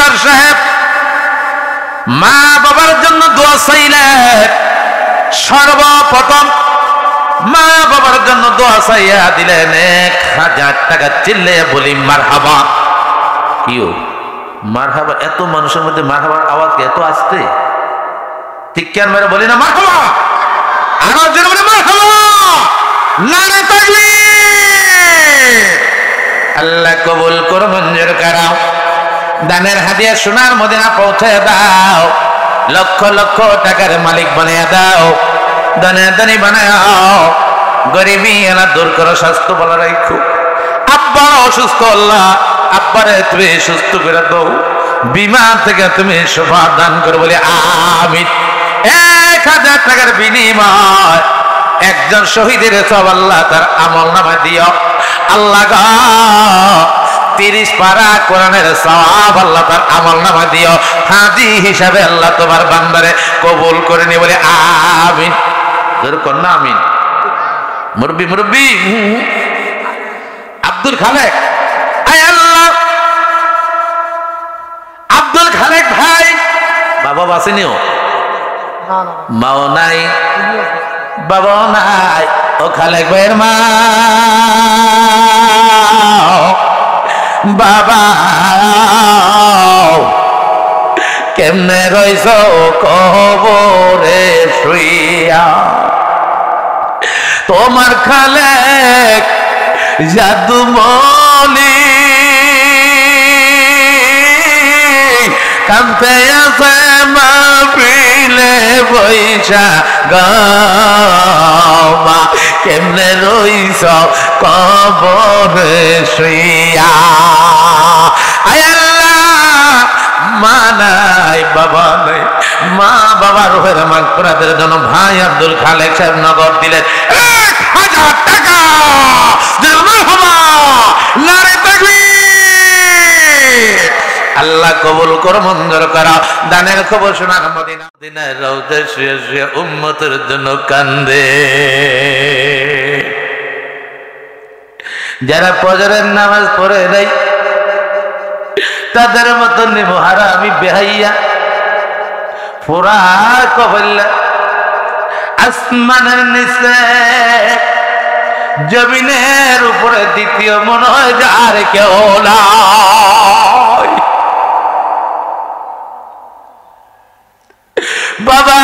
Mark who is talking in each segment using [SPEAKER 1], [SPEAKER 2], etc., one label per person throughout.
[SPEAKER 1] Doctor সাহেব মা বাবার জন্য দোয়া চাইলেন। সর্বপ্রথম মা বাবার জন্য দোয়া চাইয়া দিলেন 1000 টাকা। চিল্লে বলি মারহাবা। কিও মারহাবা? এত মানুষের মধ্যে মারহাবার আওয়াজ কি এত আসতে? ঠিক কেন মেরে বলি না মারহাবা? আরো জোরে বলি মারহাবা। নারে তাকবীর। আল্লাহ কবুল করো, মঞ্জুর করাও। দানের হাদিয়া সোনার মদিনা পৌঁছে দাও। লক্ষ লক্ষ টাকার মালিক বানিয়ে দাও। দানে দানি বানাও। গরিবী এলা দূর করো, স্বাস্থ্য ভালো রাখো। আব্বা অসুস্থ, আল্লাহ আব্বারে তুমি সুস্থ করে দাও। বিমা থেকে তুমি শফা দান করো বলে আমিন। 1000 টাকার বিনিময় একজন শহীদের সব আল্লাহ তার আমল নামা দিও। আল্লাহ গো 30 পারা কোরআনের সওয়াব আল্লাহ তার আমল নামা দিও। হাজি হিসাবে আল্লাহ তোমার বান্দারে কবুল করে নি বলে আমিন। জোরে কর না আমিন। মুরব্বি মুরব্বি আব্দুল খালেক, আয় আল্লাহ আব্দুল খালেক ভাই বাবা বাসিনিও মাও নাই বাবাও নাই। ও খালেক ভাইয়ের মা বাবা কেমনে রইছ কবরে শুইয়া? তোমার খালেক জাদু মলি কাঁদতে আছে মাহফিলে বৈশা গা। কেমনে রইছ কবরে শুইয়া? আয় আল্লাহ মা নাই বাবা নাই। মা বাবার রোহের মাগফিরাতের জন্য ভাই আব্দুল খালেক সাহেব নগদ দিলেন 1000 টাকা। নারে তাকবীর। আল্লাহ কবুল করো, মঞ্জুর করো। দানের খবর শোনার মদিনা মদিনায় রওজায় শুয়ে শুয়ে উম্মতের জন্য কান্দে। যারা ফজরের নামাজ পড়ে নাই তাদের মতন নিমহারা আমি বেহাইয়া পুরা কবল্লা আসমানের নিচে জমিনের উপরে দ্বিতীয় মনে হয় যার কেউ নাই। বাবা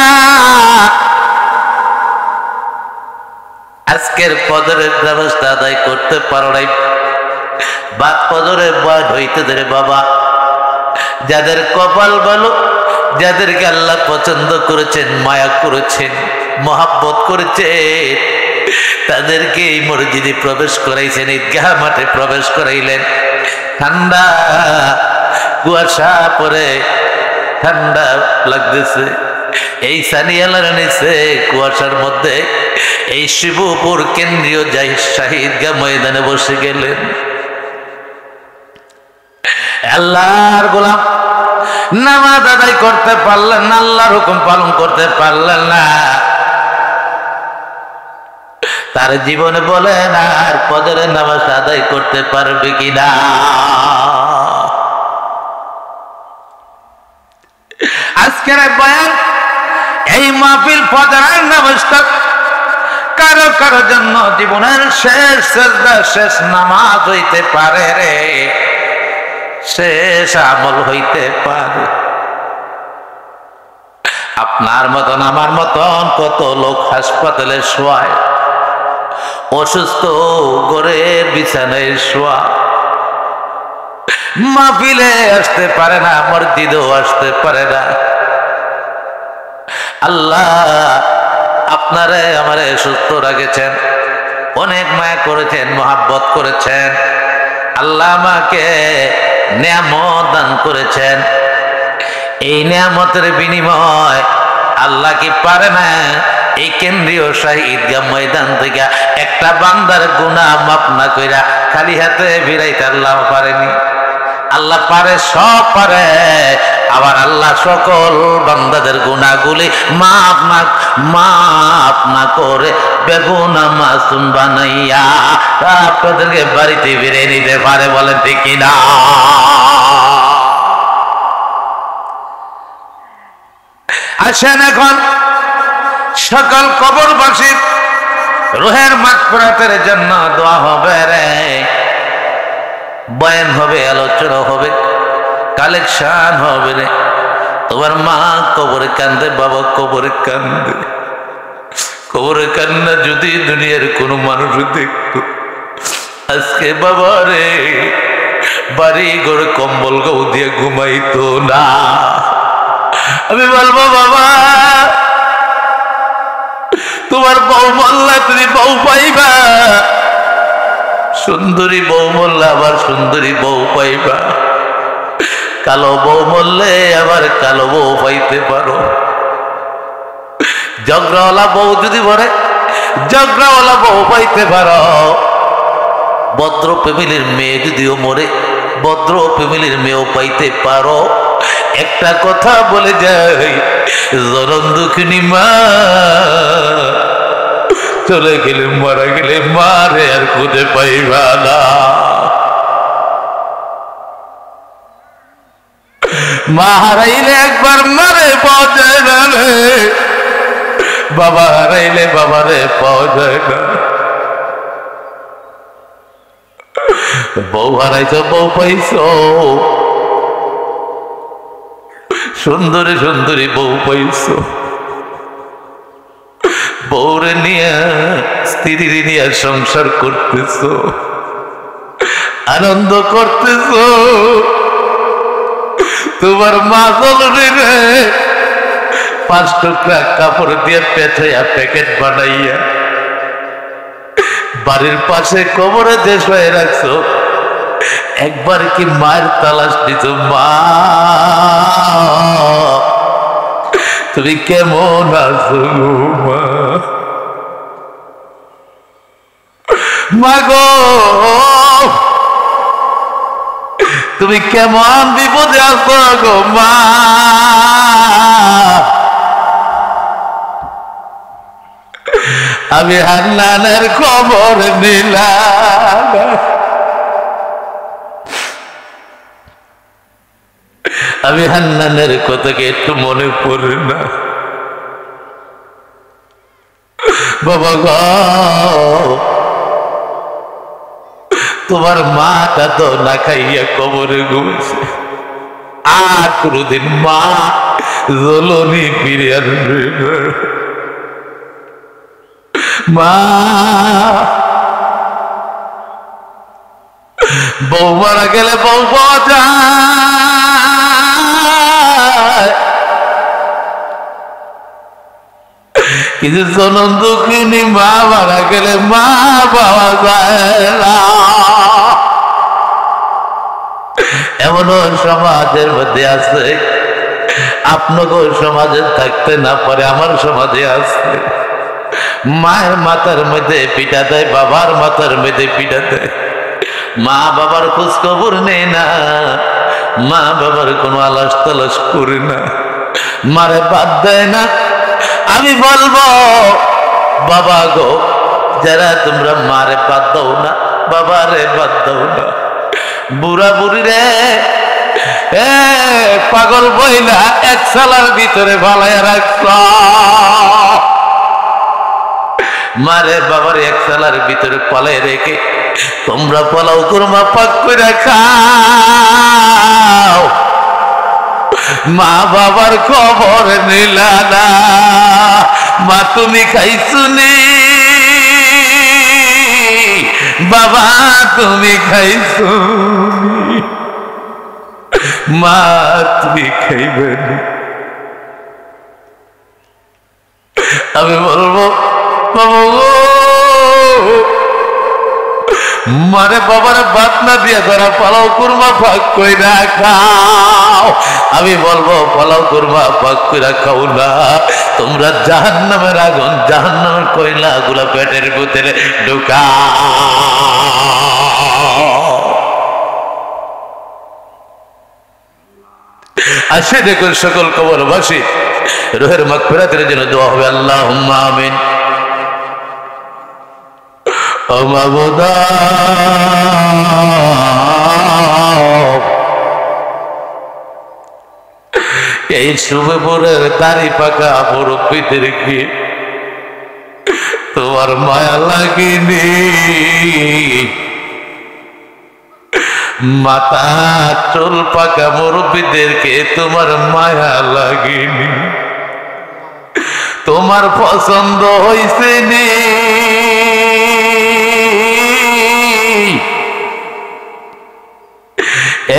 [SPEAKER 1] আজকের ফজরের ব্যবস্থা আদায় করতে পারো নাই। বাদ ফজরের বয় হইতে ধরে বাবা যাদের কপাল ভালো, যাদেরকে আল্লাহ পছন্দ করেছেন, মায়া করেছেন, মহাব্বত করেছেন, তাদেরকে এই মসজিদে প্রবেশ করাইছেন, ঈদগাহ মাঠে প্রবেশ করাইলেন। ঠান্ডা কুয়াশা পরে ঠান্ডা লাগতেছে। এই সানিয়ালার নিচে কুয়াশার মধ্যে এই শিবপুর কেন্দ্রীয় শহীদগাহ ময়দানে বসে গেলেন। আল্লাহর গোলাম নামাজ আদায় করতে পারলেন না, আল্লাহর হুকুম পালন করতে পারলেন না। তার জীবনে বলেন আর ফজরের নামাজ আদায় করতে পারবে কিনা? আজকের বয়ান এই মাহফিল ফজরের নামাজটা কারো কারো জন্য জীবনের শেষ সেজদা, শেষ নামাজ হইতে পারে রে, শেষ আমল হইতে পারে। আপনার মতন আমার মতন কত লোক হাসপাতালে শোয়ায়, অসুস্থ ঘরের বিছানায় শোয়া, মাহফিলে আসতে পারে না, মসজিদেও আসতে পারে না। আল্লাহ আপনারে আমারে সুস্থ রাখেছেন, অনেক মায়া করেছেন, মহাব্বত করেছেন। আল্লাহ আমাকে নিয়ামত দান করেছেন। এই নিয়ামতের বিনিময় আল্লাহ কি পারে না এই কেন্দ্রীয় শহীদগাহ ময়দান থেকে একটা বান্দার গুনাহ মাফ না কইরা খালি হাতে ফিরাইতে আল্লাহ পারেনি? আল্লাহ পারে, সব পারে। আবার আল্লাহ সকল বান্দাদের গুনাহগুলি মাফ না করে বেগুনা মাসুম বানাইয়া আপনাদেরকে বাড়িতে ফিরে নিতে পারে। বলেন ঠিক কিনা? আসেন এখন সকল কবরবাসীর রুহের মাগফিরাতের জন্য দোয়া হবে রে, বয়ান হবে, আলোচনা হবে, কালেকশন হবে রে। তোমার মা কবরে কান্দে, বাবা কবরে কান্দে, কবরে কান্না যদি দুনিয়ার কোনো মানুষ দেখতো আজকে বাবা রে বাড়ি ঘরে কম্বল গাও দিয়ে ঘুমাইতো না। আমি বলবো বাবা তোমার বউ মল্লা তুমি বউ পাইবা, সুন্দরী বউ মল্লা আবার সুন্দরী বউ পাইবা, কালো বউ মরলে আবার কালো বউ পাইতে পারো। ঝগড়াওয়ালা বউ যদি মরে ঝগড়াওয়ালা বউ পাইতে পারো। ভদ্র ফ্যামিলির মেয়ে যদিও মরে ভদ্র ফ্যামিলির মেয়েও পাইতে পারো। একটা কথা বলে যাই, জনম দুঃখিনী মা চলে গেলে মারা গেলে মারে আর খুঁজে পাইবা না। মা হারাইলে একবার মারে পাওয়া যায় না রে, বাবা হারাইলে বাবারে পাওয়া যায় না। বউ হারাইছো বউ পাইছো, সুন্দরী সুন্দরী বউ পাইছো, বউরে নিয়ে স্ত্রী নিয়ে সংসার করতেছো, আনন্দ করতেছো। তোমার মা জলরে রে 5 টুকরা কাপড় দিয়ে পেঁচাইয়া প্যাকেট বানাইয়া বাড়ির পাশে কবরে দেশ হয়ে রাখছো। একবার কি মায়ের তালাশ দিত, মা তুমি কেমন আছো মা? মাগো তুমি কেমন বিপদে আছো গো মা? আমি হান্নানের খবর নিলাম, আমি হান্নানের কথাকে একটু মনে পড়ে না বাবা গো। তোমার মাটা তো না খাইয়া কবরে ঘুমেছে, আর কোনদিন মা জ্বলনি ফিরে আসবে মা। বউ মারা গেলে বউ পাওয়া যায়, কিন্তু জনম দুঃখিনী মা মারা গেলে মা পাওয়া যায় না। এমনও সমাজের মধ্যে আছে, আপনাকে সমাজে থাকতে না পারে আমার সমাজে আছে। মায়ের মাথার মধ্যে পিঠা দেয়, বাবার মাথার মধ্যে পিঠা দেয়, মা বাবার খোঁজ খবর নেই না, মা বাবার কোনো আলাস তালাস করে না, মারে বাদ দেয় না। আমি বলবো বাবা গো, যারা তোমরা মারে বাদ দাও না, বাবারে বাদ দাও না, বুড়া বুড়ি রে পাগল বইলা 1 সালার ভিতরে ভালাইয়া রাখছ। মারে বাবার 1 সালার ভিতরে পালাই রেখে তোমরা পোলাও কুরমা পাক করে খাও, মা বাবার খবর নিলা না। মা তুমি খাইছুনি, বাবা তুমি খাইছুনি, মা তুমি খাইবেনি। আমি বলবো বাবা মারে বাবার ভাত না দিয়া ধরা পোলাও কুরমা পাক কইরা খাও। আমি বলবো পোলাও কুরমা পাক কইরা খাও না, তোমরা জাহান্নামের আগুন জাহান্নামের কয়লা গুলা পেটের ভিতরে ঢুকাও। আসে দেখুন সকল কবরবাসী রুহের মাগফিরাতের জন্য দোয়া হবে, আল্লাহুম্মা আমিন। ও মাবুদ এই শুভপুরের দাড়ি পাকা মুরব্বীদেরকে তোমার মায়া লাগেনি? মাথা চুল পাকা মুরব্বীদেরকে তোমার মায়া লাগেনি? তোমার পছন্দ হইছে নি?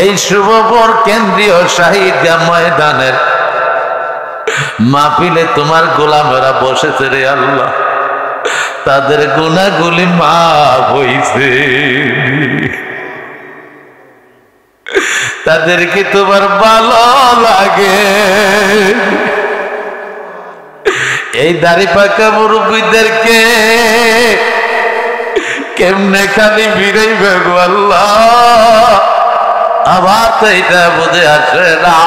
[SPEAKER 1] এই শুভপুর কেন্দ্রীয় শাহিদা ময়দানের মাহফিলে তোমার গোলামেরা বসেছে রে আল্লাহ, তাদের গুনাহগুলি মাফ হইছে, তাদেরকে তোমার ভালো লাগে। এই দাড়ি পাকা মুরব্বীদেরকে কেমনে খালি ফিরাইবে গো আল্লাহ? আবার তো এটা বুঝে আসে না।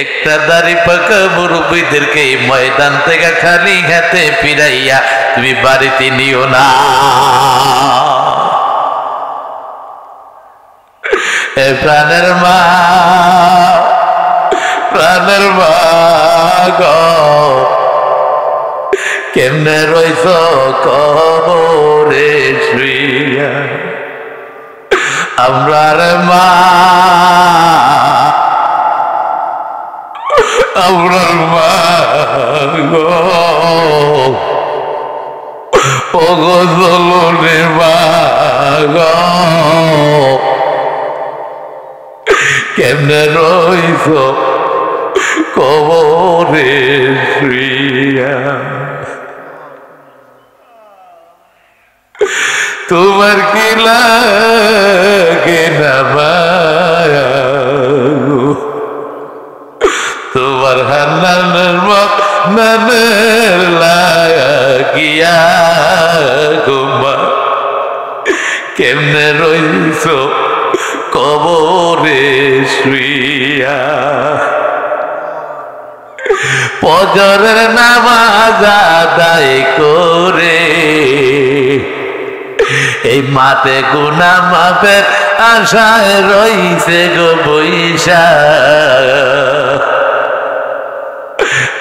[SPEAKER 1] একটা দাড়ি পাকা মুরব্বীদেরকে এই ময়দান থেকে খালি হাতে ফিরাইয়া তুমি বাড়িতে নিও না। এ প্রাণের মা, প্রাণের মা গো, কেমনে রইছ কবরে শুইয়া? আমরার মা, আমরার মা গো, ও গো জলনে মা গো, কেমনে রইছ কবরে শুইয়া? তোমার কি লাগে না মায়া গো? তোমার হান্নানের মনের লাগিয়া গো মা, কেমনে রইছ কবরে শুইয়া? ফজরের নামাজ আদায় করে এই মাতে গুনাহ মাফের আশায় রইছে গো বইসা।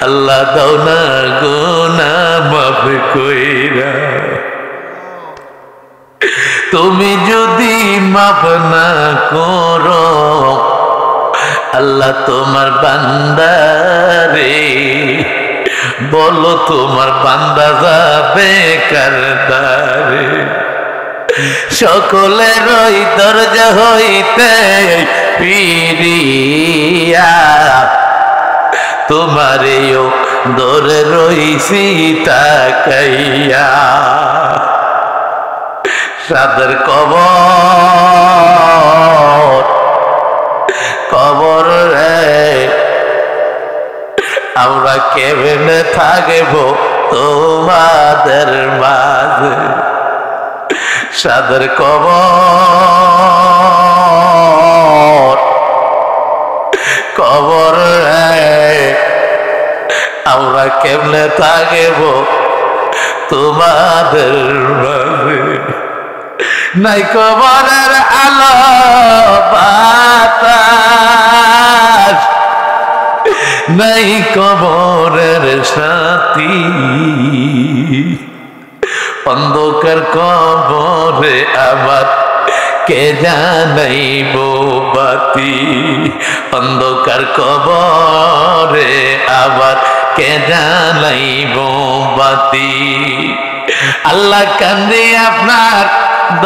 [SPEAKER 1] আল্লাহ দাও না গুনাহ মাফ কইরা। তুমি যদি মাফ না করো আল্লাহ তোমার বান্দারে, বলো তোমার বান্দা যাবে কারদারে? সকলের ওই দরজা হইতে ফিরিয়া তোমারেও দরে রইছি তাকাইয়া। সাদের কবর, কবর রে আমরা কেমনে থাকব তোমাদের মাঝে? সাদের কবর, কবর রে আমরা কেমনে থাকব তোমাদের মাঝে? নাই কবরের আলো বাতাস, নাই কবরের সাথী, অন্ধকার কবরে আবার কে জানাইব বাতি? অন্ধকার কবরে আবার কে জানাইব বাতি? আল্লাহ কান্দে আপনার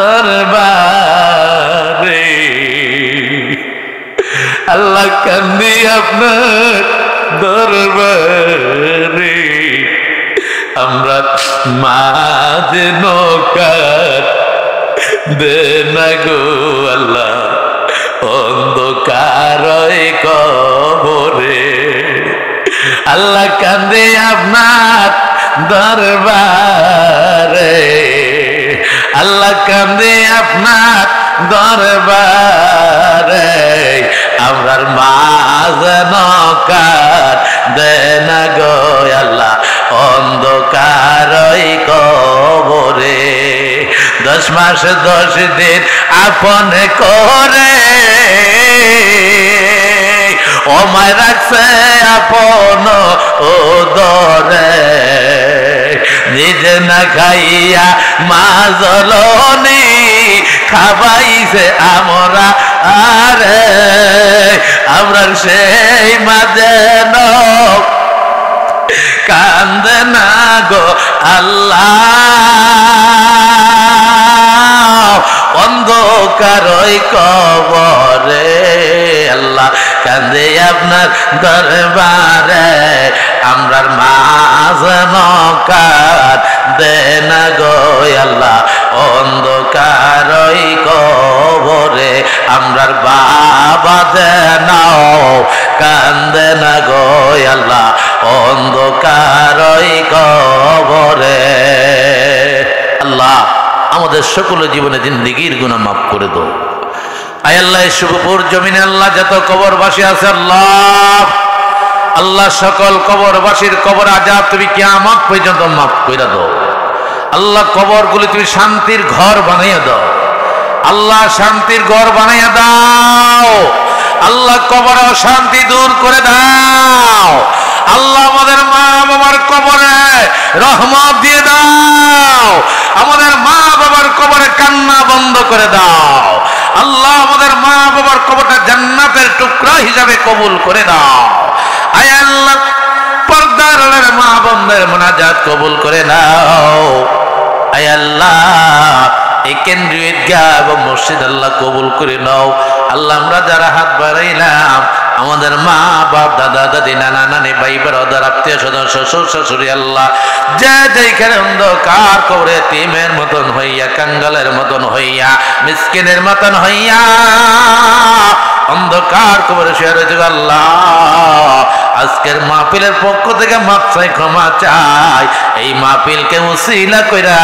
[SPEAKER 1] দরবারে, আল্লাহ কান্দে আপনার দরবারে। আমরা মাঝে নৌকার দেনা গো আল্লাহ, অন্ধকার কবরে। আল্লাহ কান্দে আপনার দরবারে, আল্লাহ কান্দে আপনার দরবারে। আমরার মাঝে নৌকার দেনা গো আল্লাহ, অন্ধকার কবরে। 10 মাস 10 দিন আপন করে খাইয়া মা জলনি খাবাইছে আমরা আরে আমরা সেই মা যেন কান্দে না গো আল্লাহ অন্ধকার ওই কবরে আল্লাহ কান্দে আপনার দরবারে আমরার মা যেন কান্দে না গো আল্লাহ অন্ধকার ওই কবরে আমরার বাবা যেন কান্দে না গো আল্লাহ অন্ধকার ওই কবরে। আল্লাহ আমাদের সকল জীবনে জিন্দেগীর গুনাহ মাফ করে দাও। আয় আল্লাহ শুভপুর জমিনে আল্লাহ যত কবরবাসী আছে আল্লাহ আল্লাহ সকল কবরবাসীর কবর আযাব তুমি কিয়ামত পর্যন্ত মাফ করে দাও। আল্লাহ কবরগুলি তুমি শান্তির ঘর বানাইয়া দাও। আল্লাহ শান্তির ঘর বানাইয়া দাও। আল্লাহ কবরে অশান্তি দূর করে দাও। আল্লাহ আমাদের মা বাবার কবরে রহমত দিয়ে দাও। আমাদের মা বাবার কবরে কান্না বন্ধ করে দাও। আল্লাহ আমাদের মা বাবার কবরটা জান্নাতের টুকরা হিসাবে কবুল করে দাও। আয় আল্লাহ পর্দার আড়ালের মা বোনদের মুনাজাত কবুল করে নাও। আয় আল্লাহ এই কেন্দ্রীয় ঈদগাহ এবং মসজিদ আল্লাহ কবুল করে নাও। আল্লাহ আমরা যারা হাত বাড়াইলাম আমাদের মা বাপ দাদা দাদি নানা নানি ভাই ব্রাদার আত্মীয় স্বজন শ্বশুর শাশুড়ি আল্লাহ যে যেখানে অন্ধকার কবরে এতিমের মতন হইয়া কাঙ্গালের মতন হইয়া মিসকিনের মতন হইয়া অন্ধকার কবরে শুয়ে রয়েছে আল্লাহ আজকের মাহফিলের পক্ষ থেকে মাপ চাই ক্ষমা চাই। এই মাহফিলকে উসিলা কইরা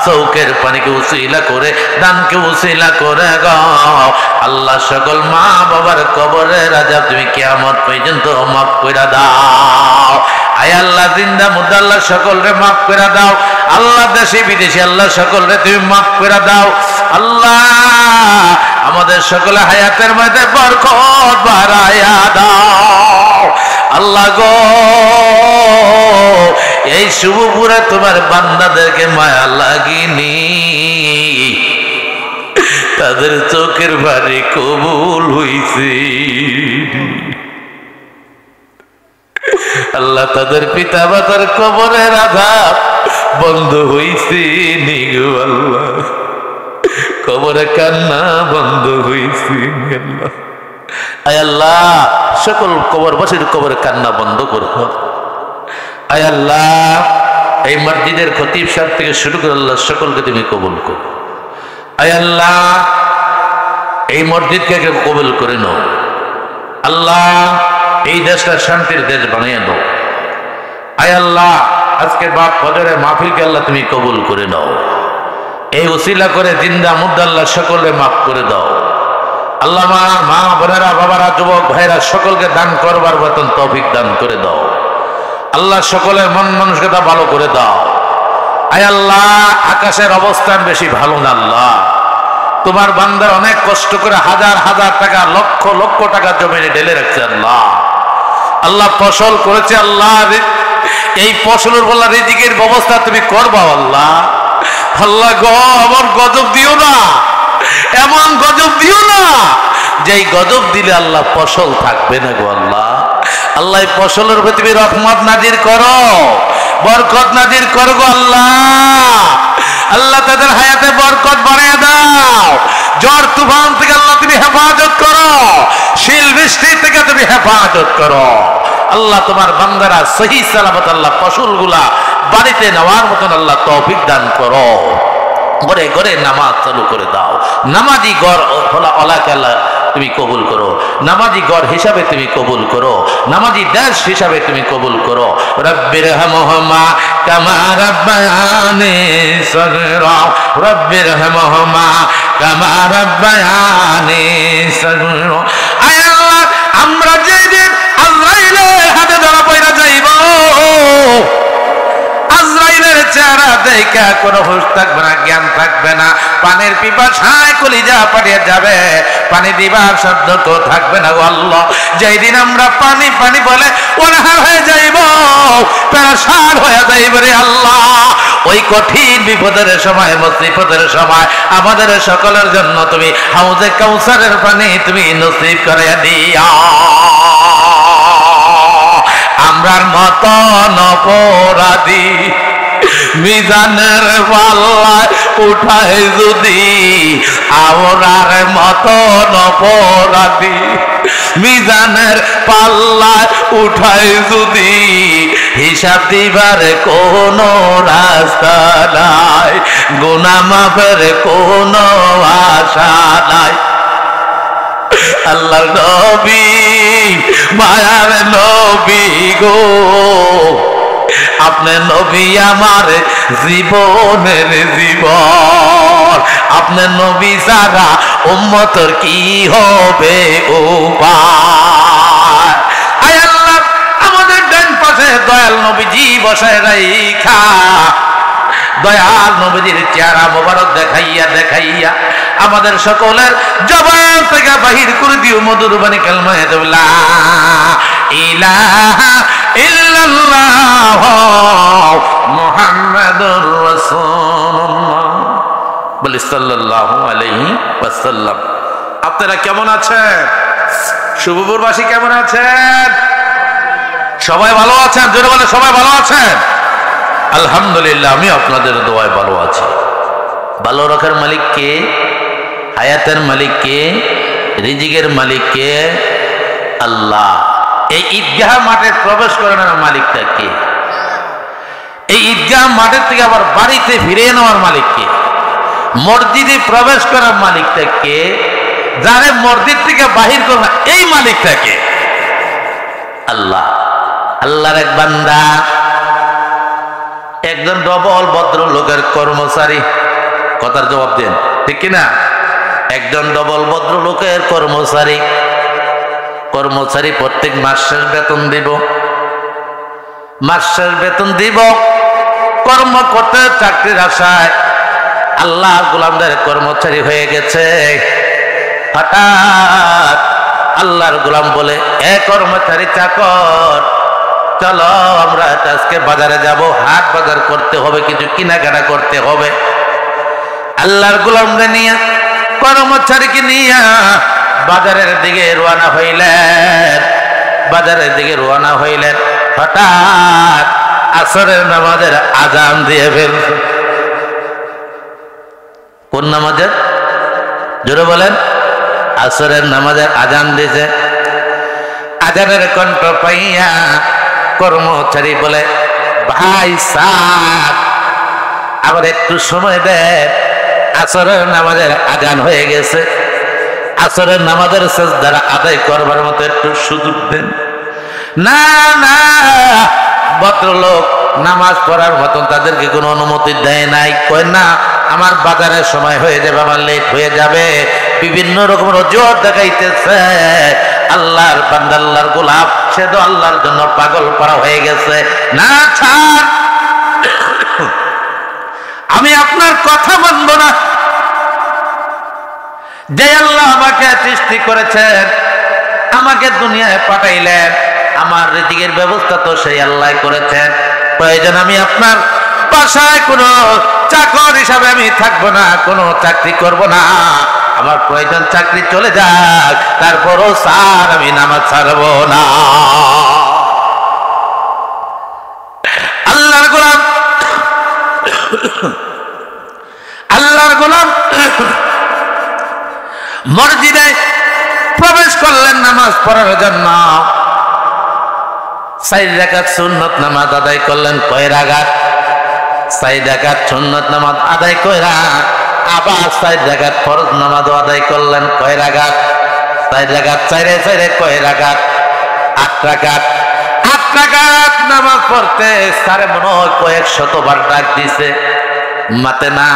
[SPEAKER 1] চৌকের পানিকে উসিলা করে দানকে উসিলা করে গাও আল্লাহ সকল মা বাবার কবরের আযাব তুমি কিয়ামত পর্যন্ত মাফ কইরা দাও। আয় আল্লাহ জিন্দা মুর্দা আল্লাহ সকলরে মাফ কইরা দাও। আল্লাহ দেশে বিদেশে আল্লাহ সকলরে তুমি মাফ কইরা দাও। আল্লাহ আমাদের সকলে হায়াতের মধ্যে বরকত বাড়াইয়া দাও। আল্লাহ গো এই শুভপুরে তোমার বান্দাদেরকে মায়া লাগিনি তাদের চোখের বাড়ি কবুল হইছে আল্লাহ তাদের পিতা মাতার কবরের আযাব বন্ধ হইছে নি গো আল্লাহ কবরে কান্না বন্ধ হইছে আল্লাহ। আয় আল্লাহ সকল কবরবাসীর কবরে কান্না বন্ধ করো। আয় আল্লাহ এই মসজিদের খতিব সাহেব থেকে শুরু করে আল্লাহ সকলকে তুমি কবুল করো। আয় আল্লাহ এই মসজিদকে কবুল করে নাও। আল্লাহ এই দেশটা শান্তির দেশ বানিয়ে দাও। আয় আল্লাহ আজকে বাদ ফজরের মাহফিলকে আল্লাহ তুমি কবুল করে নাও। এই উসিলা করে জিন্দা মুর্দা আল্লাহ সকলে মাফ করে দাও। আল্লাহ মা বোনেরা বাবারা যুবক ভাইরা সকলকে দান করবার মতন তৌফিক দান করে দাও। আল্লাহ সকলের মন মানসিকতা ভালো করে দাও। আয় আল্লাহ আকাশের অবস্থান বেশি ভালো না আল্লাহ তোমার বান্দার অনেক কষ্ট করে হাজার হাজার টাকা লক্ষ লক্ষ টাকা জমিনে ঢেলে রাখছে আল্লাহ আল্লাহ ফসল করেছে আল্লাহ এই ফসলের বলা রিজিকের ব্যবস্থা তুমি করবা আল্লাহ আল্লাহ গো আমার গজব দিও না এমন গজব দিও না যেই গজব দিলে আল্লাহ ফসল থাকবে না গো আল্লাহ আল্লাহ এই ফসলের উপর তুমি রহমত নাজির করো বরকত নাজির করো গো আল্লাহ আল্লাহ তাদের হায়াতে বরকত বাড়িয়ে দাও ঝড় তুফান থেকে আল্লাহ তুমি হেফাজত করো শিল বৃষ্টি থেকে তুমি হেফাজত করো আল্লাহ তোমার বান্দারা সহি সালামত আল্লাহ ফসলগুলা বাড়িতে নেওয়ার মতন আল্লাহ তৌফিক দান করো ঘরে ঘরে নামাজ চালু করে দাও নামাজি গড় ওলাকে আল্লাহ তুমি কবুল করো নামাজি গড় হিসাবে তুমি কবুল করো নামাজি দেশ হিসাবে তুমি কবুল করো রব্বির হামহুমা কামা রাব্বায়ানি সগীরা রব্বির হামহুমা কামা রাব্বায়ানি সগীরা আয় আল্লাহ আমরা যেদিন আজরাইলের হাতে ধরা পড়া যাইব আজরাইলের চেহারা দেখা কোনো হুঁশ থাকবে না, জ্ঞান থাকবে না। পানির পিপাসায় কলিজা পাড়িয়ে যাবে, পানি দিবার শব্দ কেউ থাকবে না। আল্লাহ, যেই দিন আমরা পানি পানি বলে অনাহার হয়ে যাইব, পেরেশান হয়ে যাইব রে আল্লাহ, ওই কঠিন বিপদের সময়, মুসিবতের সময় আমাদের সকলের জন্য তুমি হাউজে কাউসারের পানি তুমি নসিব করে দিয়া। আমরার মতন অপরাধী মিজানের পাল্লায় উঠায় যদি, আমরার মতন অপরাধী মিজানের পাল্লায় উঠায় যদি, হিসাব দিবার কোনো রাস্তা নাই, গুনাহ মাফের কোনো আশা নাই। আল্লাহর নবী, মায়ার নবী গো, আপনি নবী আমার জীবনের জীবন, আপনি নবী ছাড়া উম্মতের কি হবে উপায়? আয় আল্লাহ, আমাদের ডান পাশে দয়াল নবীজি বসায় রাইখা, দয়াল নবীজির চেহারা মোবারক দেখাইয়া দেখাইয়া আমাদের সকলের জবান থেকে বাহির করে দিও মধুর বাণী কালমা লা ইলাহা ইল্লাল্লাহ মুহাম্মাদুর রাসূলুল্লাহ, বলি সাল্লাল্লাহু আলাইহি ওয়াসাল্লাম। আপনারা কেমন আছেন? শুভপুরবাসী কেমন আছেন? সবাই ভালো আছেন? জোরে বলে সবাই ভালো আছেন? আলহামদুলিল্লাহ, আমি আপনাদের দোয়ায় ভালো আছি। ভালো রাখার মালিক কে? হায়াতের মালিক কে? রিজিকের মালিক কে? আল্লাহ। এই ঈদগাহ মাঠে প্রবেশ করানোর মালিকটা কে? এই ঈদগাহ মাঠের থেকে আবার বাড়িতে ফিরিয়ে নেওয়ার মালিক কে? মসজিদে প্রবেশ করার মালিকটা কে? যারে মসজিদ থেকে বাহির করবে এই মালিকটা কে? আল্লাহ। আল্লাহর এক বান্দা, একজন ডবল ভদ্রলোকের কর্মচারী, কথার জবাব দেন, ঠিক কিনা? একজন ডবল ভদ্রলোকের কর্মচারী, কর্মচারী প্রত্যেক মাস শেষ বেতন দিব, মাস শেষ বেতন দিব, কর্ম করতে চাকরির আশায় আল্লাহ গোলামদের কর্মচারী হয়ে গেছে। হঠাৎ আল্লাহর গোলাম বলে, এ কর্মচারী চাকর, চলো আমরা আজকে বাজারে যাব, হাট বাজার করতে হবে, কিছু কেনাকাটা করতে হবে। আল্লাহর গোলামকে নিয়ে, কর্মচারীকে নিয়ে বাজারের দিকে রওনা হইলেন, বাজারের দিকে রওনা হইলেন। হঠাৎ আসরের নামাজের আজান দিয়ে ফেলছে। কোন নামাজের? জোরে বলেন। আসরের নামাজের আজান দিয়েছে। আজানের কণ্ঠ পাইয়া কর্মচারী বলে, ভাই সাহেব আবার একটু সময় দেন, আসরের নামাজের আজান হয়ে গেছে, আসরের নামাজের সেজদা আদায় করবার মতো একটু সুযোগ দেন। না না, ভদ্রলোক নামাজ পড়ার মতন তাদেরকে কোনো অনুমতি দেয় নাই। কয় না, আমার বাজারের সময় হয়ে যাবে, আমার লেট হয়ে যাবে, বিভিন্ন রকমের অজুহাত দেখাইতেছে। আল্লাহর বান্দা, আল্লাহর গোলাপ, সে তো আল্লাহর জন্য পাগল করা হয়ে গেছে। না ছাড়, আমি আপনার কথা মানব না। যে আল্লাহ আমাকে সৃষ্টি করেছেন, আমাকে দুনিয়ায় পাঠাইলেন, আমার রিজিকের ব্যবস্থা তো সেই আল্লাহ করেছেন। প্রয়োজন আমি আপনার বাসায় কোনো চাকর হিসাবে আমি থাকবো না, কোনো চাকরি করব না। আমার প্রয়োজন চাকরি চলে যাক, তারপরও স্যার আমি নামাজ ছাড়বো না। আল্লাহর গোলাম, আল্লাহর গোলাম মসজিদে প্রবেশ করলেন নামাজ পড়ার জন্য। 4 রাকাত সুন্নত নামাজ আদায় করলেন। কয় রাকাত? 4 রাকাত সুন্নত নামাজ আদায় কইরা আবার 4 রাকাত ফরজ নামাজ আদায় করলেন। কয় রাকাত? 4 রাকাত, 4 কয় রাকাত? 8 রাকাত। 8 রাকাত নামাজ পড়তে সারে মনে হয় কয়েক শতবার ডাক দিছে, মাতে না।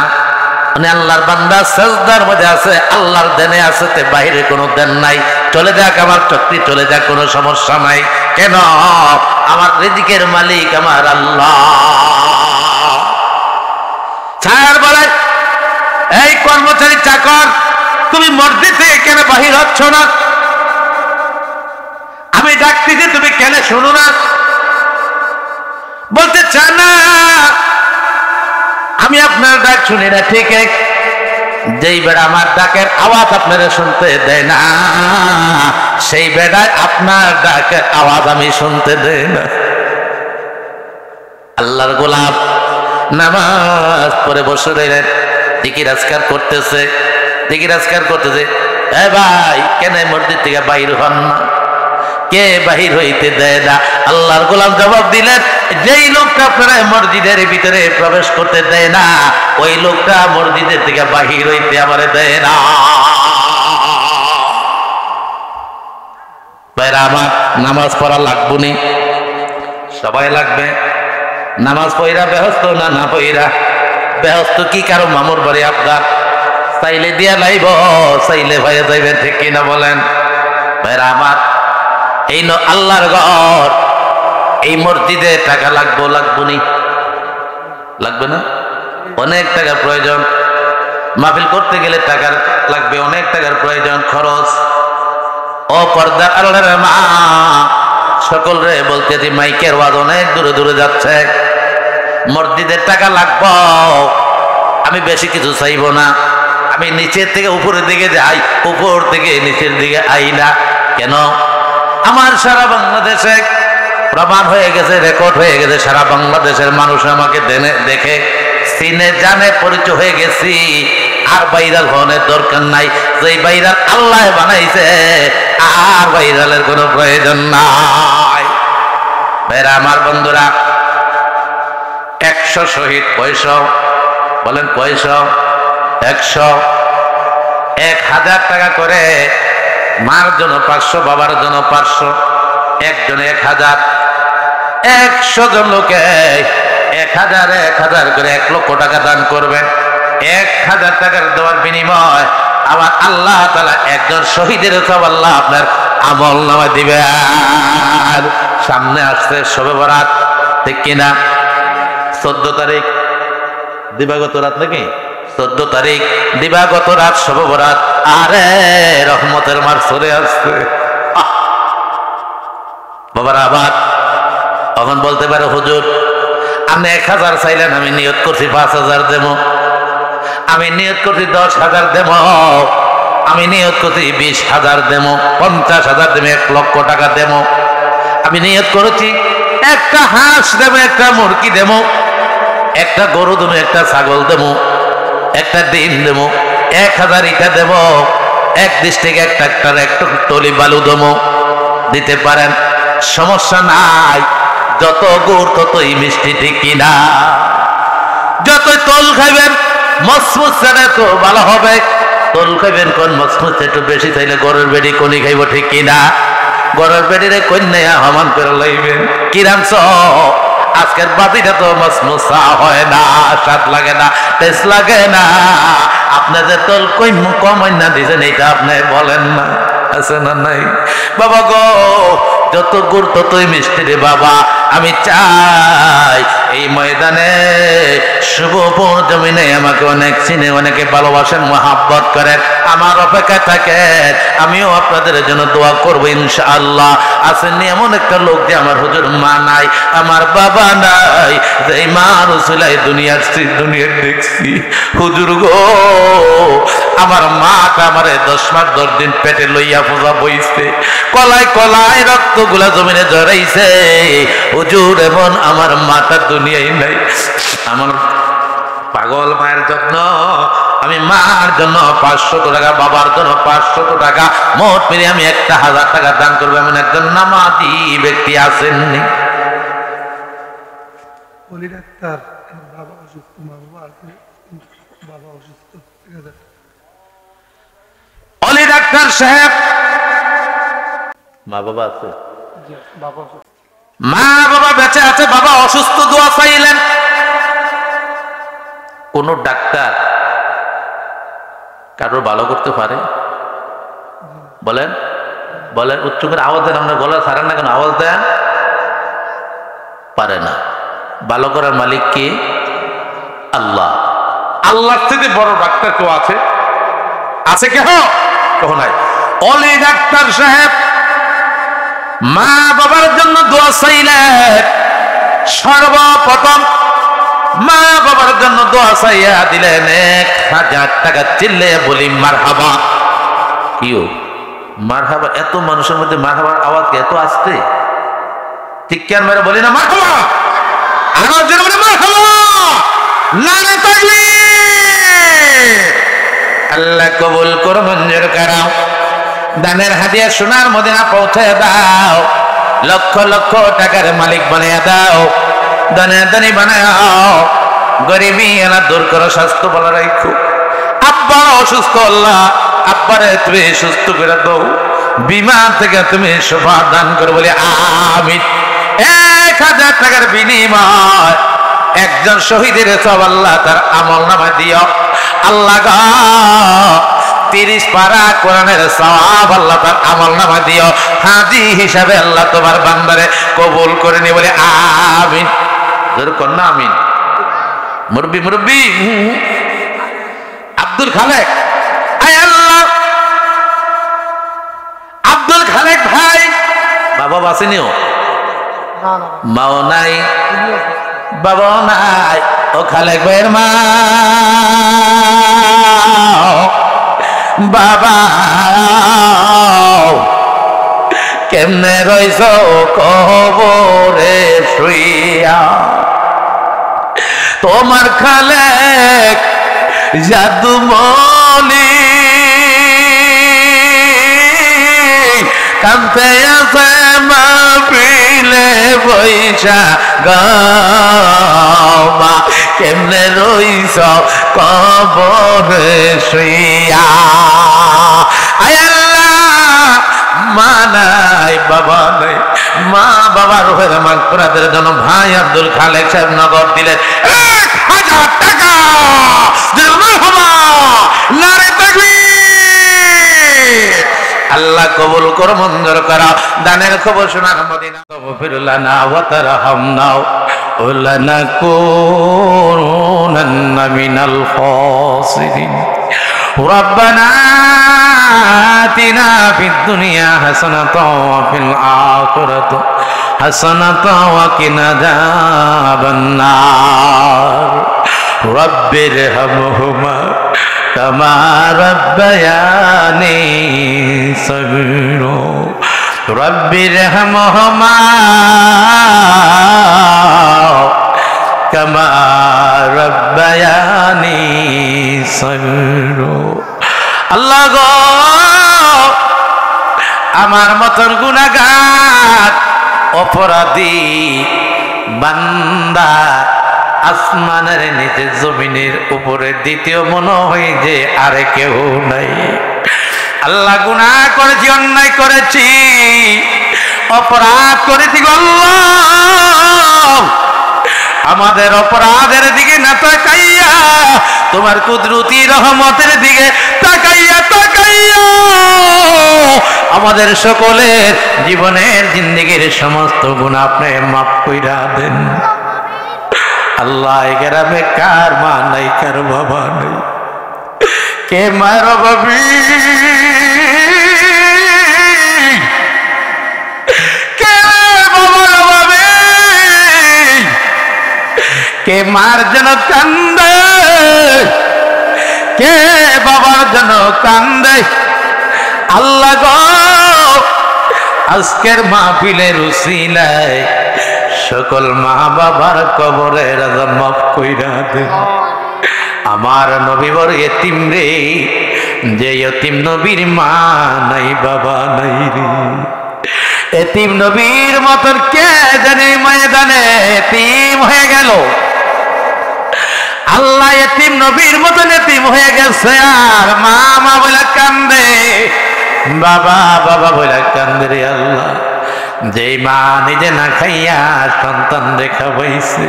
[SPEAKER 1] মানে আল্লাহর বান্দা সাজদার মধ্যে আছে, আল্লাহর দেনে আছে, তে বাইরে কোনো দেন নাই। চলে যাক আমার চাকরি, চলে যাক, কোনো সমস্যা নাই। কেন? আমার রিজিকের মালিক আমার আল্লাহ। স্যার বলে, এই কর্মচারী চাকর, তুমি মসজিদ থেকে কেন বাহির হচ্ছ না? আমি ডাকতেছি, তুমি কেন শোনো না? বলতে চান না আমি আপনার ডাক শুনি না। ঠিক যেই বেড়া আমার ডাকের আওয়াজ আপনারা শুনতে দেয় না, সেই বেড়ায় আপনার ডাকের আওয়াজ আমি শুনতে দেয় না। আল্লাহর গোলাম নামাজ পড়ে বসে রইলেন, জিকির আজকার করতেছে, জিকির আজকার করতেছে। এ ভাই, কেন মসজিদ থেকে বাইর হন না? কে বাহির হইতে দেয় না? আল্লাহর গোলাম জবাব দিলেন, যেই লোকটা আপনারা মসজিদের ভিতরে প্রবেশ করতে দেয় না, ওই লোকটা মসজিদের থেকে বাহির হইতে আমারে দেয় না। ভাইরা আমার, নামাজ পড়া লাগবো নি? সবাই লাগবে। নামাজ পড়া বেহস্ত না? না পড়া বেহস্ত কি কারো মামুর বাড়ি আপনার? চাইলে দিয়া লাইব, চাইলে ভাইয়া যাইবেন, ঠিক কিনা বলেন? ভাইরা আমার, এই আল্লাহর ঘর, এই মসজিদে টাকা লাগবো নি? লাগবে না? অনেক টাকার প্রয়োজন। মাহফিল করতে গেলে টাকা লাগবে, অনেক টাকার প্রয়োজন, খরচ। ও পর্দা আল্লাহর মা, সকল রে বলতে যে মাইকের আওয়াজ অনেক দূরে দূরে যাচ্ছে, মসজিদের টাকা লাগবো। আমি বেশি কিছু চাইবো না, আমি নিচের থেকে উপরের দিকে যাই, উপর থেকে নিচের দিকে আই না। কেন? আমার সারা বাংলাদেশে প্রমাণ হয়ে গেছে, রেকর্ড হয়ে গেছে, সারা বাংলাদেশের মানুষ আমাকে দেখে চিনে জানে, পরিচয় হয়ে গেছি। আর ভাইরাল হওয়ার দরকার নাই, যেই ভাইরাল আল্লাহ বানাইছে, আর ভাইরালের কোনো প্রয়োজন নাই। ভাইরা আমার, বন্ধুরা, 100 শহীদ কয়শো? বলেন কয়শো? 100। 1000 টাকা করে, মার জন্য 500, বাবার জন্য 500, একজনে 1000। 100 জন লোকে 1000 করে 1 লক্ষ টাকা দান করবেন। 1000 টাকার দেওয়ার বিনিময় আবার আল্লাহ তাআলা একজন শহীদের সব আল্লাহ আপনার আমল নামায় দিবেন। সামনে আসছে শবে বরাত, ঠিক কিনা? 14 তারিখ দিবাগত রাত নাকি? 14 তারিখ দিবাগত রাত শবে বরাত। আরে রহমতের মাস চলে আসছে বাবারা। আবার তখন বলতে পারে, হুজুর আপনি 1000 চাইলেন, আমি নিয়ত করছি 5000 দেব, আমি নিয়ত করছি 10,000 দেব, আমি নিয়ত করছি 20,000 দেব, 50,000 দেব, 1 লক্ষ টাকা দেব। আমি নিয়ত করেছি একটা হাঁস দেব, একটা মুরগি দেব, একটা গরু দেব, একটা ছাগল দেব, একটা ডিম দেব, 1000 ইটা দেব, এক ডিস্ট্রিক্ট একটা টলি বালু দেব। দিতে পারেন, সমস্যা নাই। যত গুড় ততই মিষ্টি, ঠিক কিনা? যতই তোল খাইবেন মসমুস ছাড়া তো ভালো হবে। তোল খাইবেন কোন মসমুস একটু বেশি চাইলে গরের বেড়ি কোনি খাইব, ঠিক কিনা? গরের বেড়িরে কন্যা হমান করে লাইবেন। কিরাম আজকের বাতিটা তো মসমুসা হয় না, স্বাদ লাগে না, টেস্ট লাগে না। আপনাদের তোল কমাই না দিয়েছেন, এইটা আপনি বলেন না, আছে না নাই? বাবা গো, যত গুড় ততই মিষ্টি রে বাবা। আমি চাই এই ময়দানে শুভপুর জমিনে আমাকে অনেক চিনে, অনেকে ভালোবাসেন, মহাব্বত করেন, আমার অপেক্ষায় থাকেন। আমিও আপনাদের জন্য দোয়া করবো ইনশাআল্লাহ। আসেননি এমন একটা লোক যে আমার হুজুর মা নাই, আমার বাবা নাই, এই মা রসুলাই দুনিয়ার দেখছি। হুজুর গো, আমার মাটা আমারে 10 মাস 10 দিন পেটে লইয়া পূজা বইছে, কলায় কলায় রক্তগুলা জমিনে জড়াইছে। হুজুর, এমন আমার মাটা দুনিয়ায় নাই। আমার পাগল মায়ের জন্য, আমি মার জন্য 500 টাকা, বাবার জন্য 500 টাকা, মোট মিলে আমি 1000 টাকা দান করবো। এমন একজন নামাজি ব্যক্তি আসেননি?
[SPEAKER 2] অলি ডাক্তার, বাবা অসুস্থ, মা বাবা আছে, বাবা অসুস্থ।
[SPEAKER 1] অলি ডাক্তার সাহেব, মা বাবা আছে?
[SPEAKER 2] বাবা
[SPEAKER 1] মা বাবা বেঁচে আছে, বাবা অসুস্থ, দোয়া চাইলেন। কোন ডাক্তার কারোর ভালো করতে পারে? বলেন বলেন, উচ্চ করে আওয়াজ দেন। আপনার গলা ছাড়েন না কেন? আওয়াজ দেন। পারে না। ভালো করার মালিক কে? আল্লাহ। আল্লাহর থেকে বড় ডাক্তার কেউ আছে? আছে কেহ? কেহ নাই। অলি ডাক্তার সাহেব মা বাবার জন্য দোয়া চাইলেন। সর্বপ্রথম মা বাবার জন্য দোয়া চাইয়া দিলেন 1000 টাকা। চিল্লে বলি মারহাবা। কিও মারহাবা? এত মানুষের মধ্যে মারহাবার আওয়াজ কি এত আসতে? ঠিক কেন মেরে বলি না মারহাবা? আরো জোরে বলি মারহাবা। নারে তাকবীর। আল্লাহ কবুল করো, মঞ্জুর করো। দানের হাদিয়া সোনার মদিনা পৌঁছে দাও। লক্ষ লক্ষ টাকার মালিক বানিয়ে দাও। দানে দানি বানাও। গরিবি এলা দূর করো, স্বাস্থ্য ভালো রাখো। আব্বা অসুস্থ, আল্লাহ আব্বারে তুমি সুস্থ করে দাও। বিমান থেকে তুমি শোভা দান করো বলে আমিন। 1000 টাকার বিনিময় একজন শহীদের সব আল্লাহ তার আমল নামা দিও। আল্লাহ গো 30 পারা কোরআনের সওয়াব আল্লাহ তার আমল নামা দিও। হাজি হিসাবে আল্লাহ তোমার বান্দারে কবুল করে নি বলে আমিন। জোরে কর না আমিন। মুরব্বি মুরব্বি আব্দুল খালেক, আয় আল্লাহ আব্দুল খালেক ভাই বাবা বাসেনিও? মাও নাই, বাবা নাই। ও খালেক ভাইয়ের মা বাবা কেমনে রইছ কবরে শুইয়া? তোমার খালেক জাদু মলি কান্তে আছে মাহফিলে বৈশা গা কেমনে রইছ কবরে শুইয়া? আয় আল্লাহ মা নাই, বাবা নাই। মা বাবার রোহের মাগফিরাতের জন্য ভাই আব্দুল খালেক সাহেব নগদ দিলেন 1000 টাকা। নারে তাকবীর। আল্লাহ কবুল করো, মঞ্জুর করো। দানের খবর শোনার মদিনা গফির লানা ওয়া তারহামনা ওয়া লানাকুনান্না মিনাল খাসিরিন। রব্বানা আতিনা ফিদ দুনিয়া হাসানাতাও ওয়া ফিল আখিরাতি হাসানাতাও ওয়া কিনা আযাবান নার। রব্বিরহামহুমা কামা রাব্বায়ানি সগীরা। রব্বিরহামহুমা কামা রাব্বায়ানি সগীরা। আল্লাহ গো আমার মতন গুনাহগার অপরাধী বান্দা আসমানের নিচে জমিনের উপরে দ্বিতীয় মনে হয় যে আরে কেউ নাই। আল্লাহ গুনাহ করেছি, অন্যায় করেছি, অপরাধ করেছি। আল্লাহ আমাদের অপরাধের দিকে না তাকাইয়া তোমার কুদরতি রহমতের দিকে তাকাইয়া তাকাইয়া আমাদের সকলের জীবনের জিন্দেগির সমস্ত গুনাহ আপনি মাফ কইরা দেন। আল্লাহ গ্রামে কার মা নাই, কার বাবা নাই, কে মার বাবি, কে বাবার বাবি, কে মার যেন কান্দে, কে বাবার যেন কান্দে। আল্লাহ গো আজকের মাহফিলের উসিলায় সকল মা বাবার কবরের আযাব মাফ কইরা দেন। আমার নবী বড় এতিম রে, যে এতিম নবীর মা নাই বাবা নাই রে। এতিম নবীর মতন কে জানে ময়দানে এতিম হয়ে গেল। আল্লাহ এতিম নবীর মতন এতিম হয়ে গেছে আর মা মা বলে কান্দে, বাবা বাবা বলে কান্দে রে। আল্লাহ যেই মা নিজে না খাইয়া সন্তান দেখা বইছে,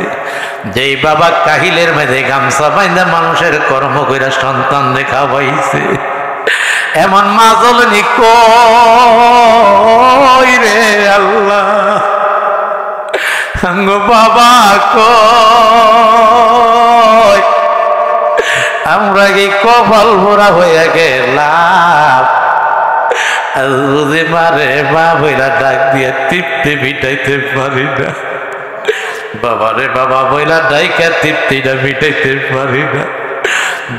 [SPEAKER 1] যেই বাবা কাহিলের মেঝে গামছা বাইন্দা মানুষের কর্ম কইরা সন্তান দেখা বইছে, এমন মা জলনি কই রে আল্লাহ। বাবা কই আমরা কি কপাল ভরা হয়ে গেলাম? যদি মারে মা বইলা ডাক দিয়ে তৃপ্তি মিটাইতে পারি না, বাবারে বাবা বইলা ডাইকা তৃপ্তিটা মিটাইতে পারি না।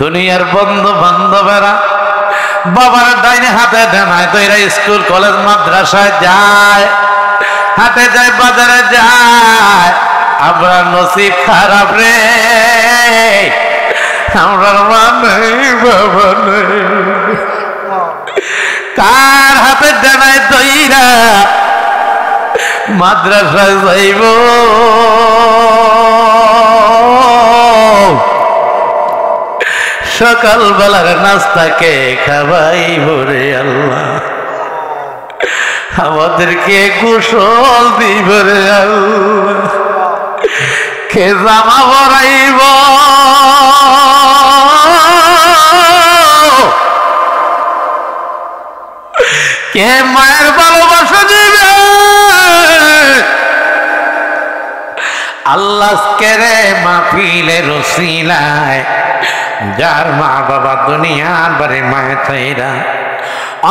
[SPEAKER 1] দুনিয়ার বন্ধু বান্ধবেরা বাবার ডাইনে হাতে দেনায় তৈরা স্কুল কলেজ মাদ্রাসায় যায়, হাতে যায় বাজারে যায়। আমরা নসিব খারাপ রে, আমরা মা নেই বাবা নেই। কার হাতে দেনায় তৈরা মাদ্রাসায় যাইব? সকাল বেলার নাস্তাকে খাওয়াইব রে আল্লাহ, আমাদেরকে গোসল দিব রে আল্লাহ, কে জামা পরাইব, কে মায়ের ভালোবাসা দিবে? আল্লাহ কেরে মাহফিলের রসিলায় যার মা বাবা দুনিয়ার বাড়ি মায়ে থাইরা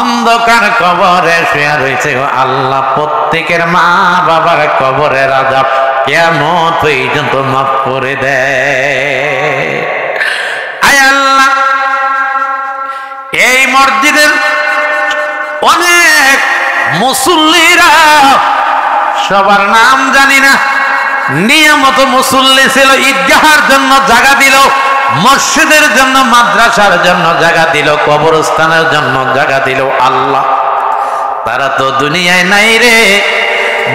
[SPEAKER 1] অন্ধকার কবরে শুয়ে রয়েছে, আল্লাহ প্রত্যেকের মা বাবার কবরের আযাব কিয়ামত পর্যন্ত মাফ করে দেয়। আয় আল্লাহ, এই মসজিদের অনেক মুসল্লিরা, সবার নাম জানি না, নিয়মিত মুসল্লি ছিল, ঈদগাহের জন্য জায়গা দিল, মসজিদের জন্য মাদ্রাসার জন্য জায়গা দিল, কবরস্থানের জন্য জায়গা দিল। আল্লাহ, তারা তো দুনিয়ায় নাই রে,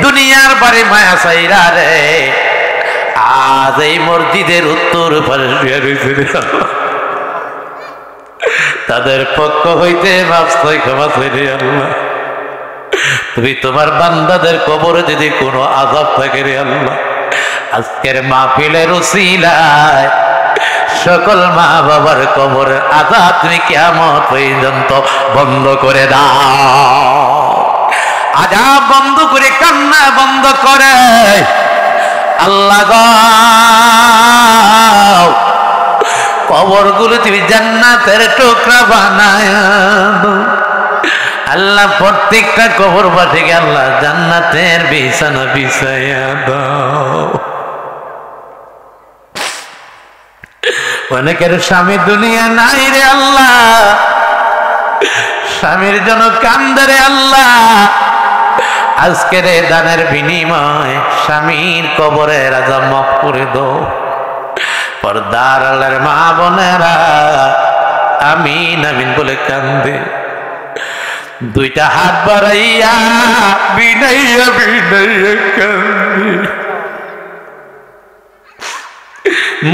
[SPEAKER 1] দুনিয়ার বাড়ি মায়া চাইরা রে, আজ এই মসজিদের উত্তর পারে শুয়ে রয়েছে রে আল্লাহ, তাদের পক্ষ হইতে মাফ চাই, ক্ষমা চাই রে আল্লাহ। তুমি তোমার বান্দাদের কবরে যদি কোনো আযাব থাকে রে আল্লাহ, আজকের মাহফিলের উসিলায় সকল মা বাবার কবরের আযাব তুমি কিয়ামত পর্যন্ত বন্ধ করে দাও। আযাব বন্ধ করে, কান্না বন্ধ করে আল্লাহ গো, কবরগুলো তুমি জান্নাতের টুকরা বানায় দাও আল্লাহ। প্রত্যেকটা কবরবাসীকে আল্লাহ জান্নাতের বিছানা বিছাইয়া দাও। অনেকের স্বামী দুনিয়া নাই রে আল্লাহ, স্বামীর জন্য কান্দে রে আল্লাহ, আজকের এই দানের বিনিময় স্বামীর কবরের আযাব মাফ করে দাও। পর্দার আল্লাহর মা বোনেরা আমিন আমিন বলে কান্দে, দুইটা হাত বাড়াইয়া বিনাইয়া বিনাইয়া কান্দে,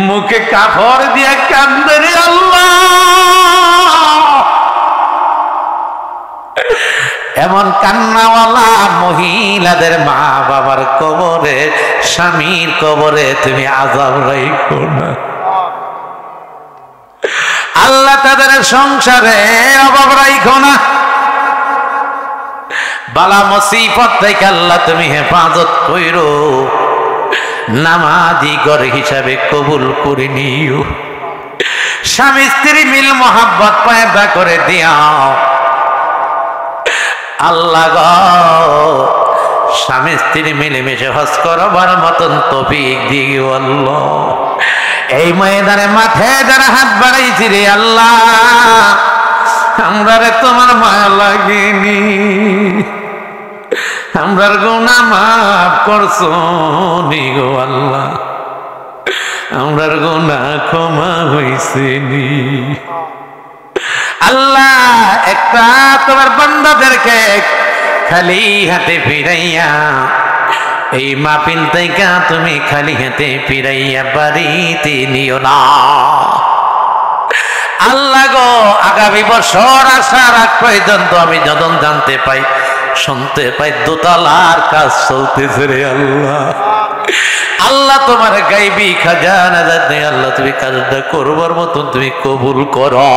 [SPEAKER 1] মুখে কাপড় দিয়ে কান্দে রে আল্লাহ। এমন কান্নাওয়ালা মহিলাদের মা বাবার কবরে, স্বামীর কবরে তুমি আযাব রাখো না আল্লাহ, তাদের সংসারে অভাব রাখো না, বালা মুসিবত থেকে আল্লাহ তুমি হেফাজত কইরো, নামাজি ঘর হিসাবে কবুল করে নিও, স্বামী স্ত্রী মিল মোহাব্বত পয়দা করে দিও আল্লাহ গো। স্বামী স্ত্রী মিলেমিশে হজ করবার মতন তৌফিক দিও আল্লাহ। এই ময়দানে মাঠে যারা হাত বাড়াইছি রে আল্লাহ, আমরা রে তোমার মায়া লাগেনি, আমরার গুনাহ মাফ করছো নি গো আল্লাহ, আমরার গুনাহ ক্ষমা হইছে নি আল্লাহ। একটা তোমার বান্দাদেরকে খালি হাতে ফিরাইয়া এই মাহফিল থেকে তুমি খালি হাতে ফিরাইয়া বাড়িতে নিও না আল্লাহ গো। আগামী বছর আসার আগ পর্যন্ত আমি যখন জানতে পাই শুনতে পাই দোতলার কাজ চলতেছে রে আল্লাহ, আল্লাহ তোমার গাইবি খাজানা জানে আল্লাহ, তুমি কাজটা করবার মতন তুমি কবুল করো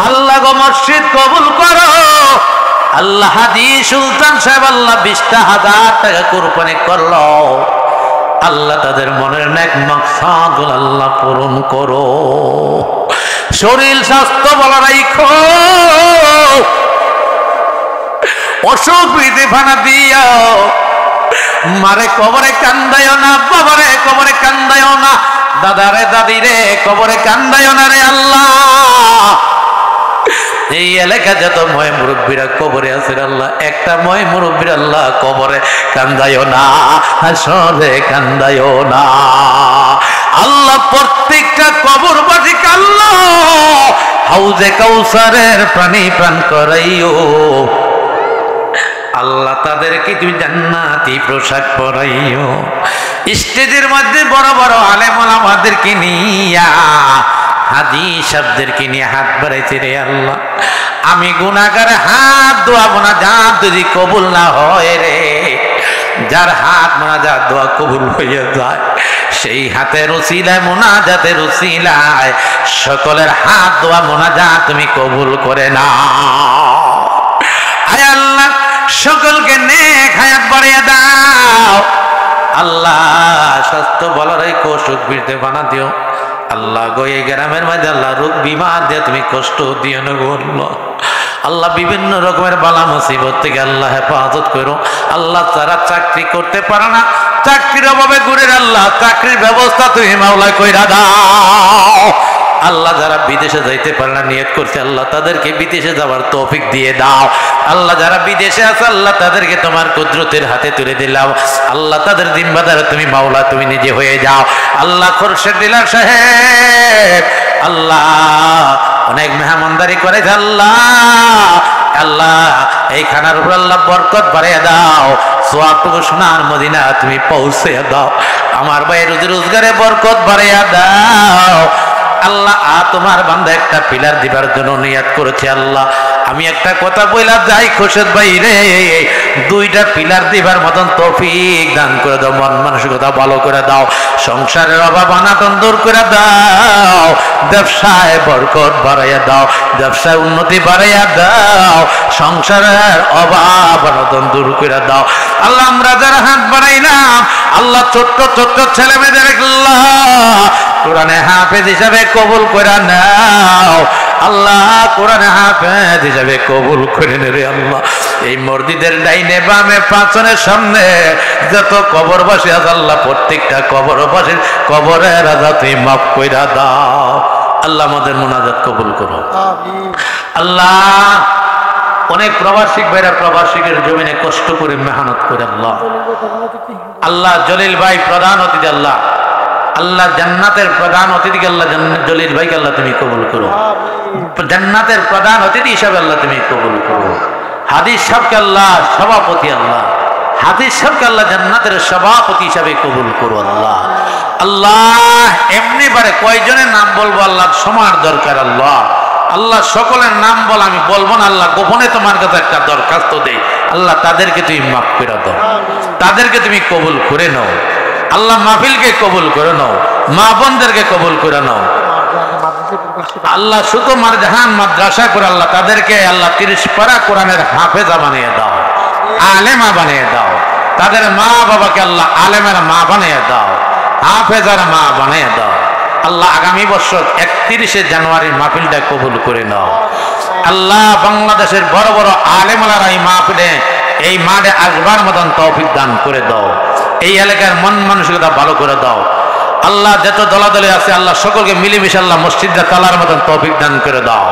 [SPEAKER 1] আল্লাহ গো। মসজিদ কবুল করো আল্লাহ। হাজী সুলতান সাহেব আল্লাহ 20,000 টাকা কুরবানি করলো আল্লাহ তাদের মনের নেক মাকসাদুল আল্লাহ পূরণ করো। শরীর স্বাস্থ্য ভালো রাখো, অসুখ বিধি ফানা দিও। মারে কবরে কান্দায়ও না, বাবারে কবরে কান্দায়ও না, দাদারে দাদিরে কবরে কান্দায়ও না রে আল্লাহ। এই এলাকা যত ময় মুরব্বীরা কবরে আছে আল্লাহ, একটা ময় মুরব্বীর আল্লাহ কবরে কান্দায়ও না, হাসরে কান্দায়ও না আল্লাহ। প্রত্যেকটা কবরবাসীকে আল্লাহ হাউজে কাউসারের পানি পান করাইও আল্লাহ। তাদেরকে তুমি জান্নাতি পোশাক পরাইও। স্টেজের মধ্যে বড় বড় আলেম ওলামাদেরকে নিয়া, হাদিস সাহেবদেরকে নিয়ে হাত বাড়াইছে রে আল্লাহ। আমি গুনাহগার হাত দোয়াবো না, যা যদি কবুল না হয় রে। যার হাত মোনাজাত দোয়া কবুল হয়ে যায়, সেই হাতের উসিলায় মোনাজাতের উসিলায় সকলের হাত দোয়া মোনাজাত তুমি কবুল করে নাও। আয় আল্লাহ সকলকে নেক হায়াত বাড়িয়ে দাও আল্লাহ। স্বাস্থ্য ভালো রেখো, সুখ বৃদ্ধি বানা দিও আল্লাহ। গো এই গ্রামের মধ্যে আল্লাহ রোগ বিমার দিয়ে তুমি কষ্ট দিও না গো আল্লাহ। বিভিন্ন রকমের বালা মুসিবত থেকে আল্লাহ হেফাজত করো আল্লাহ। তারা চাকরি করতে পারে না, চাকরির অভাবে ঘুরে আল্লাহ চাকরির ব্যবস্থা তুমি মাওলা কইরা দাও আল্লাহ। যারা বিদেশে যাইতে পারে না নিয়ত করছে আল্লাহ, তাদেরকে বিদেশে যাওয়ার তৌফিক দিয়ে দাও আল্লাহ। যারা বিদেশে আছে আল্লাহ, তাদেরকে তোমার কুদরতের হাতে তুলে দিলাম আল্লাহ। তাদের জিম্মাদার তুমি মাওলা, তুমি নিজে হয়ে যাও আল্লাহ। খোরশেদ ডিলার সাহেব আল্লাহ অনেক মেহমানদারি করে আল্লাহ আল্লাহ। এই খানার উপর আল্লাহ বরকত বাড়িয়ে দাও, সোয়াবটুকু সোনার মদিনা তুমি পৌঁছে দাও। আমার ভাই রুজি রোজগারে বরকত বাড়িয়ে দাও আল্লাহ। তোমার বান্দা একটা পিলার দিবার জন্য নিয়াত করেছে আল্লাহ। আমি একটা কথা বইলা যাই খোরশেদ ভাই রে, দুইটা পিলার দিবার মতন তৌফিক দান করে দাও, মন মানসিকতা ভালো করে দাও, সংসারের অভাব অনাটন দূর করে দাও, ব্যবসায় বরকত বাড়াইয়া দাও, ব্যবসায় উন্নতি বাড়াইয়া দাও, সংসারের অভাব অনাটন দূর করে দাও আল্লাহ। আমরা যারা হাত বাড়াইলাম আল্লাহ, ছোট্ট ছোট্ট ছেলে মেয়েদের আল্লাহ কোরআনে হাফেজ হিসাবে কবুল করে নাও আল্লাহ। কোরআনে হাফেজ হিসাবে কবুল করে নে আল্লাহ। এই মসজিদের ডাইনে বামে পাঁচনের সামনে যত কবরবাসী আছে আল্লাহ, প্রত্যেকটা কবরবাসীর কবরের রাজা তুমি মাফ কইরা দাও আল্লাহ। আমাদের মুনাজাত কবুল করো আল্লাহ। অনেক প্রবাসী ভাইরা প্রবাসীদের জমিনে কষ্ট করে মেহনত করে আল্লাহ আল্লাহ। জলিল ভাই প্রধান অতিথি আল্লাহ আল্লাহ, জান্নাতের প্রধান অতিথিকে আল্লাহ জলিল ভাইকে আল্লাহ তুমি কবুল করো, জান্নাতের প্রধান অতিথি হিসাবে আল্লাহ তুমি কবুল করো। হাদিস সাহেবকে আল্লাহ সভাপতি আল্লাহ, হাদিস সাহেবকে আল্লাহ জান্নাতের সভাপতি হিসাবে কবুল করো আল্লাহ আল্লাহ। এমনি পারে কয়জনের নাম বলবো আল্লাহ, সময়ের দরকার আল্লাহ আল্লাহ। সকলের নাম বল আমি বলবো না আল্লাহ, গোপনে তোমার কাছে একটা দরখাস্ত দেই আল্লাহ। তাদেরকে তুমি মাফ করে দাও, তাদেরকে তুমি কবুল করে নাও আল্লাহ। মাহফিলকে কবুল করে নাও, মা বোনদেরকে কবুল করে নাও আল্লাহ। শুধু মারজাহান মাদ্রাসা করে আল্লাহ, তাদেরকে আল্লাহ 30 পারা কোরআনের হাফেজা বানিয়ে দাও, আলেমা বানিয়ে দাও। তাদের মা বাবাকে আল্লাহ আলেমের মা বানিয়ে দাও, হাফেজার মা বানিয়ে দাও আল্লাহ। আগামী বছর 31শে জানুয়ারির মাহফিলটা কবুল করে নাও আল্লাহ। বাংলাদেশের বড় বড় আলেমারা এই মাহফিলে এই মাঠে আসবার মতন তৌফিক দান করে দাও। এই এলাকার মন মানসিকতা ভালো করে দাও আল্লাহ। যত দলাদলে আছে আল্লাহ, সকলকে মিলেমিশে আল্লাহ মসজিদটা চালার মতন তৌফিক দান করে দাও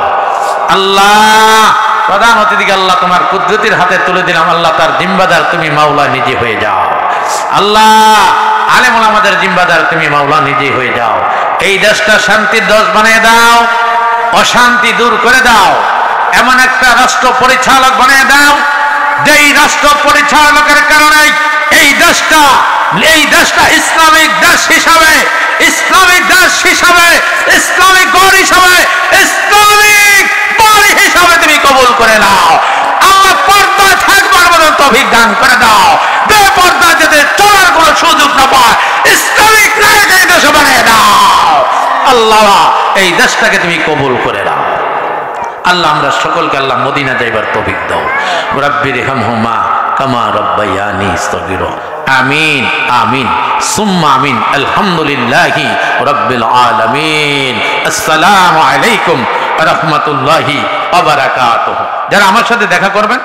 [SPEAKER 1] আল্লাহ। প্রধান অতিথিকে আল্লাহ তোমার কুদরতির হাতে তুলে দিলাম আল্লাহ। তার জিম্বাদার তুমি মাওলা নিজে হয়ে যাও আল্লাহ। আলেম ওলামাদের জিম্বাদার তুমি মাওলা নিজে হয়ে যাও। এই দেশটা শান্তির দেশ বানিয়ে দাও, অশান্তি দূর করে দাও। এমন একটা রাষ্ট্র পরিচালক বানিয়ে দাও, যেই রাষ্ট্র পরিচালকের কারণে এই দেশটা ইসলামিক দেশ হিসাবে, ইসলামিক দেশ হিসাবে, ইসলামিক গড় হিসাবে, ইসলামিক বাড়ি হিসাবে তুমি কবুল করে নাও আল্লাহ। পর্দায় থাকবার মতো তৌফিক দান করে দাও, বেপর্দা যাতে চলার কোনো সুযোগ না পায় ইসলামিক নায়ক এই দেশে বানিয়ে দাও আল্লাহ। এই দেশটাকে তুমি কবুল করে নাও আল্লাহ। আমরা সকলকে আল্লাহ মদিনা যাইবার তৌফিক দাও। রাব্বির হামহুমা কামা রাব্বায়ানি সগীরা। আমিন আমিন সুম্মা আমিন। আলহামদুলিল্লাহি রাব্বিল আলামিন। আসসালামু আলাইকুম ওয়া রাহমাতুল্লাহি ওয়া বারাকাতুহু। যারা আমার সাথে দেখা করবেন